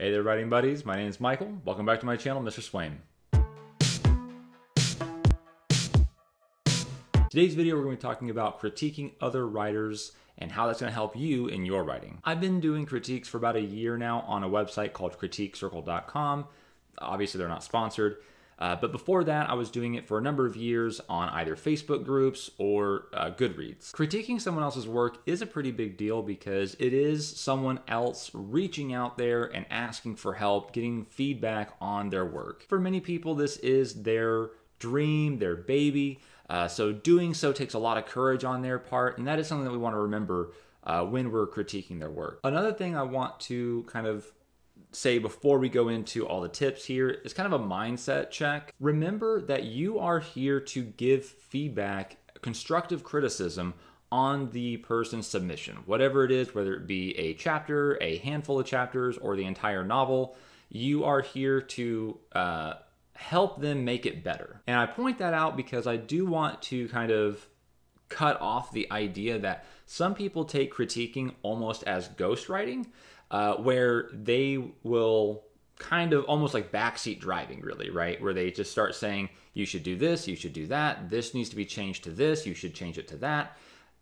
Hey there, writing buddies. My name is Michael. Welcome back to my channel, Mr. Swain. Today's video, we're going to be talking about critiquing other writers and how that's going to help you in your writing. I've been doing critiques for about a year now on a website called critiquecircle.com. Obviously, they're not sponsored. But before that, I was doing it for a number of years on either Facebook groups or Goodreads. Critiquing someone else's work is a pretty big deal because it is someone else reaching out there and asking for help, getting feedback on their work. For many people, this is their dream, their baby. So doing so takes a lot of courage on their part, and that is something that we want to remember when we're critiquing their work. Another thing I want to kind of say before we go into all the tips here is kind of a mindset check. Remember that you are here to give feedback, constructive criticism on the person's submission. Whatever it is, whether it be a chapter, a handful of chapters, or the entire novel, you are here to help them make it better. And I point that out because I do want to kind of cut off the idea that some people take critiquing almost as ghostwriting, where they will kind of almost like backseat driving, really, right? Where they just start saying, you should do this, you should do that, this needs to be changed to this, you should change it to that.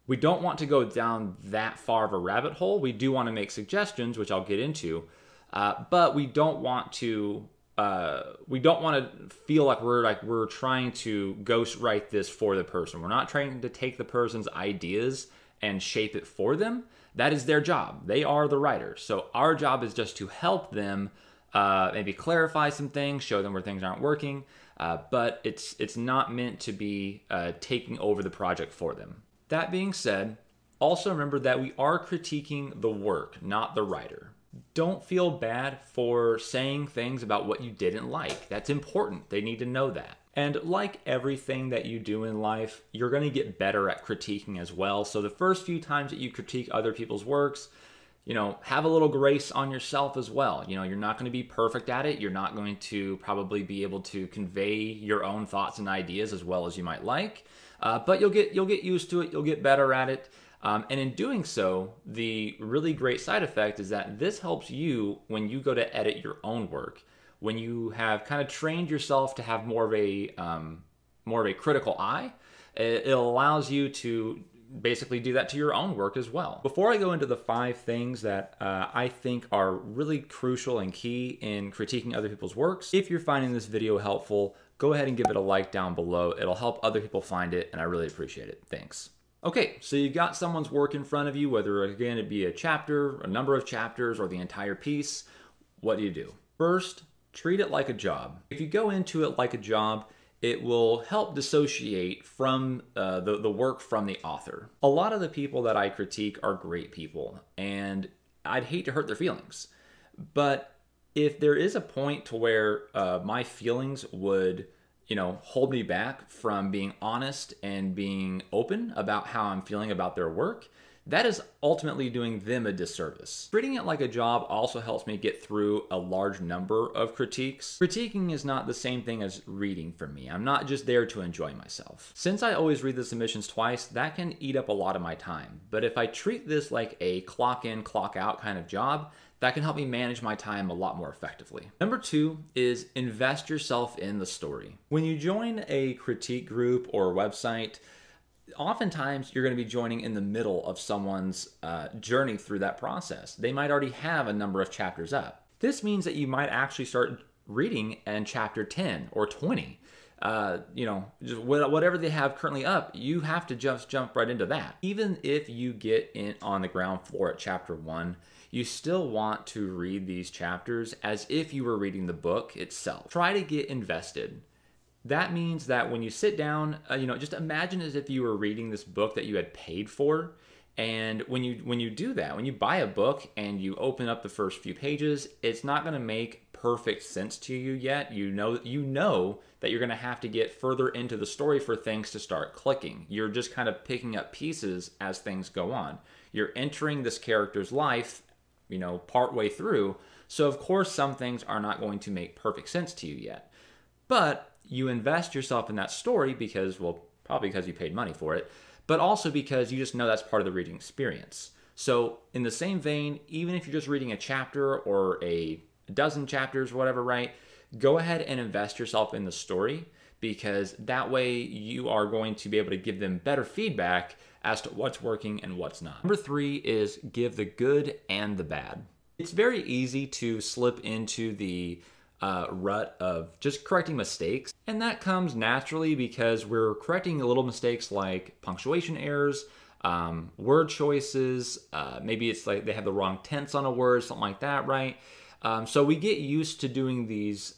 We don't want to go down that far of a rabbit hole. We do want to make suggestions, which I'll get into, but we don't want to feel like we're trying to ghostwrite this for the person. We're not trying to take the person's ideas and shape it for them. That is their job. They are the writer. So our job is just to help them maybe clarify some things, show them where things aren't working, but it's not meant to be taking over the project for them. That being said, also remember that we are critiquing the work, not the writer. Don't feel bad for saying things about what you didn't like. That's important. They need to know that. And like everything that you do in life, you're going to get better at critiquing as well. So the first few times that you critique other people's works, have a little grace on yourself as well. You're not going to be perfect at it. You're not going to probably be able to convey your own thoughts and ideas as well as you might like. But you'll get used to it. You'll get better at it. And in doing so, the really great side effect is that this helps you when you go to edit your own work. When you have kind of trained yourself to have more of a critical eye, it allows you to basically do that to your own work as well. Before I go into the 5 things that I think are really crucial and key in critiquing other people's works, if you're finding this video helpful, go ahead and give it a like down below. It'll help other people find it, and I really appreciate it. Thanks. Okay, so you got someone's work in front of you, whether again it be a chapter, a number of chapters, or the entire piece. What do? First, treat it like a job. If you go into it like a job, it will help dissociate from the work from the author. A lot of the people that I critique are great people, and I'd hate to hurt their feelings. But if there is a point to where my feelings would hold me back from being honest and being open about how I'm feeling about their work, that is ultimately doing them a disservice. Treating it like a job also helps me get through a large number of critiques. Critiquing is not the same thing as reading for me. I'm not just there to enjoy myself. Since I always read the submissions twice, that can eat up a lot of my time. But if I treat this like a clock in, clock out kind of job, that can help me manage my time a lot more effectively. Number 2 is invest yourself in the story. When you join a critique group or website, oftentimes you're going to be joining in the middle of someone's journey through that process. They might already have a number of chapters up. This means that you might actually start reading in chapter 10 or 20. Just whatever they have currently up, you have to just jump right into that. Even if you get in on the ground floor at chapter 1, you still want to read these chapters as if you were reading the book itself. Try to get invested. That means that when you sit down, just imagine as if you were reading this book that you had paid for. And when you do that, when you buy a book and you open up the first few pages, it's not going to make perfect sense to you yet. You know that you're going to have to get further into the story for things to start clicking. You're just kind of picking up pieces as things go on. You're entering this character's life, partway through. So of course, some things are not going to make perfect sense to you yet. But you invest yourself in that story because, well, probably because you paid money for it, but also because you just know that's part of the reading experience. So in the same vein, even if you're just reading a chapter or a a dozen chapters, whatever, right? Go ahead and invest yourself in the story, because that way you are going to be able to give them better feedback as to what's working and what's not. Number 3 is give the good and the bad. It's very easy to slip into the rut of just correcting mistakes, and that comes naturally because we're correcting little mistakes like punctuation errors, word choices, maybe it's like they have the wrong tense on a word, something like that, right? So we get used to doing these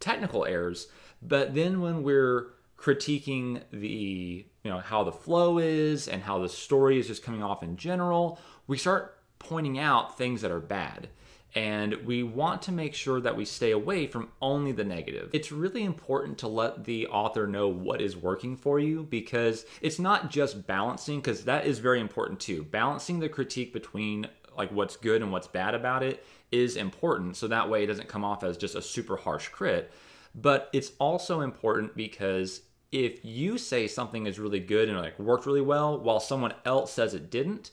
technical errors, but then when we're critiquing the, how the flow is and how the story is just coming off in general, we start pointing out things that are bad. And we want to make sure that we stay away from only the negative. It's really important to let the author know what is working for you, because it's not just balancing, because that is very important too. Balancing the critique between like what's good and what's bad about it is important, so that way it doesn't come off as just a super harsh crit. But it's also important because if you say something is really good and like worked really well while someone else says it didn't,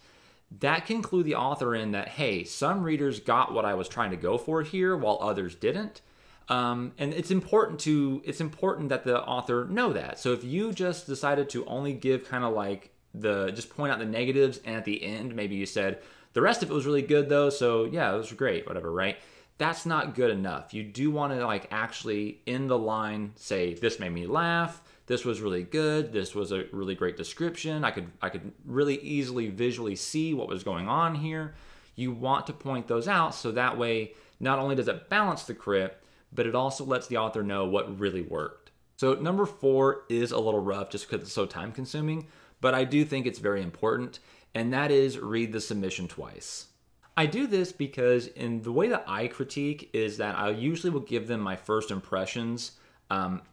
that can clue the author in that, hey, some readers got what I was trying to go for here while others didn't. And it's important that the author know that. So if you just decided to only give kind of like just point out the negatives, and at the end maybe you said the rest of it was really good though, so yeah, it was great, whatever, right? That's not good enough. You do want to like actually in the line say, this made me laugh, this was really good, this was a really great description, I could really easily visually see what was going on here. You want to point those out, so that way not only does it balance the crit, but it also lets the author know what really worked. So number 4 is a little rough just because it's so time consuming, but I do think it's very important, and that is read the submission twice. I do this because in the way that I critique is that I usually will give them my first impressions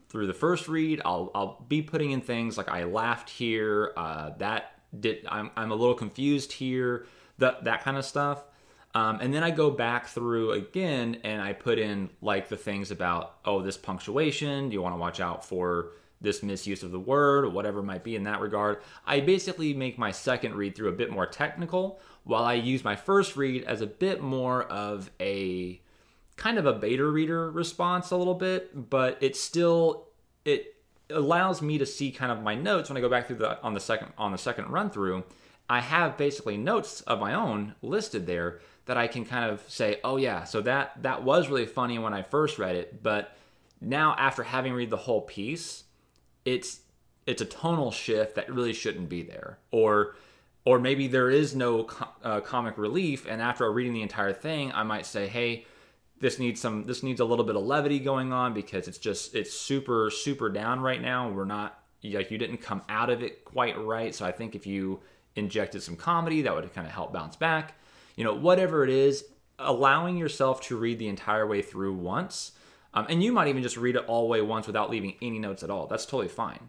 through the first read. I'll be putting in things like I laughed here, I'm a little confused here, that kind of stuff. And then I go back through again and I put in like the things about, oh, this punctuation, do you want to watch out for this misuse of the word, or whatever it might be in that regard. I basically make my second read through a bit more technical, while I use my first read as a bit more of a kind of a beta reader response a little bit, but it allows me to see kind of my notes when I go back through on the second run through. I have basically notes of my own listed there that I can kind of say, oh yeah, so that was really funny when I first read it, but now after having read the whole piece, it's a tonal shift that really shouldn't be there, or maybe there is no comic relief, and after reading the entire thing, I might say, hey, this needs a little bit of levity going on because it's super super down right now. We're not, like, you didn't come out of it quite right, so I think if you injected some comedy, that would kind of help bounce back. Whatever it is, allowing yourself to read the entire way through once. And you might even just read it all the way once without leaving any notes at all. That's totally fine.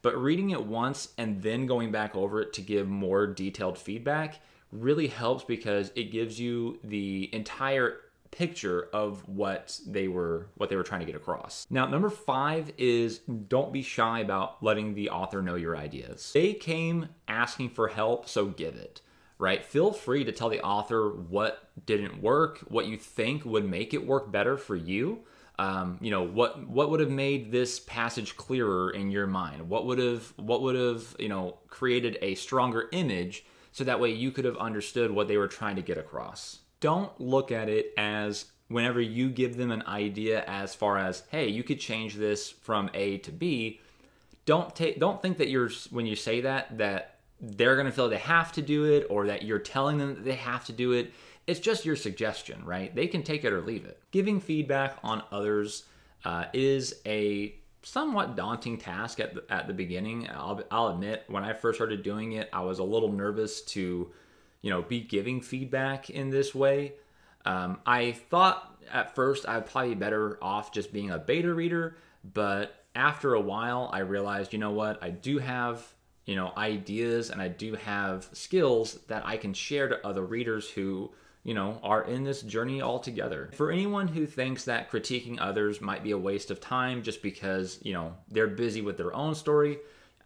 But reading it once and then going back over it to give more detailed feedback really helps, because it gives you the entire picture of what they were trying to get across. Now, number 5 is don't be shy about letting the author know your ideas. They came asking for help, so give it. Right? Feel free to tell the author what didn't work, what you think would make it work better for you. What would have made this passage clearer in your mind? What would have created a stronger image, so that way you could have understood what they were trying to get across. Don't look at it as, whenever you give them an idea as far as, hey, you could change this from A to B, don't think that when you say that they're going to feel they have to do it, or that you're telling them that they have to do it. It's just your suggestion, right? They can take it or leave it. Giving feedback on others is a somewhat daunting task at the beginning. I'll admit, when I first started doing it, I was a little nervous to, be giving feedback in this way. I thought at first I'd probably be better off just being a beta reader, but after a while, I realized, you know what? I do have ideas, and I do have skills that I can share to other readers who, are in this journey all together. For anyone who thinks that critiquing others might be a waste of time just because, they're busy with their own story,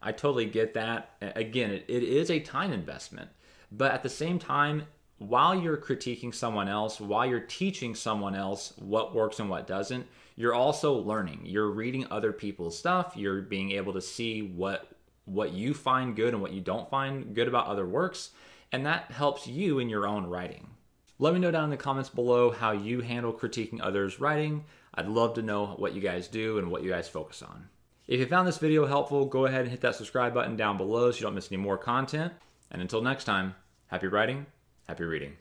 I totally get that. Again, it is a time investment, but at the same time, while you're critiquing someone else, while you're teaching someone else what works and what doesn't, you're also learning. You're reading other people's stuff. You're being able to see what you find good and what you don't find good about other works. And that helps you in your own writing. Let me know down in the comments below how you handle critiquing others' writing. I'd love to know what you guys do and what you guys focus on. If you found this video helpful, go ahead and hit that subscribe button down below so you don't miss any more content. And until next time, happy writing, happy reading.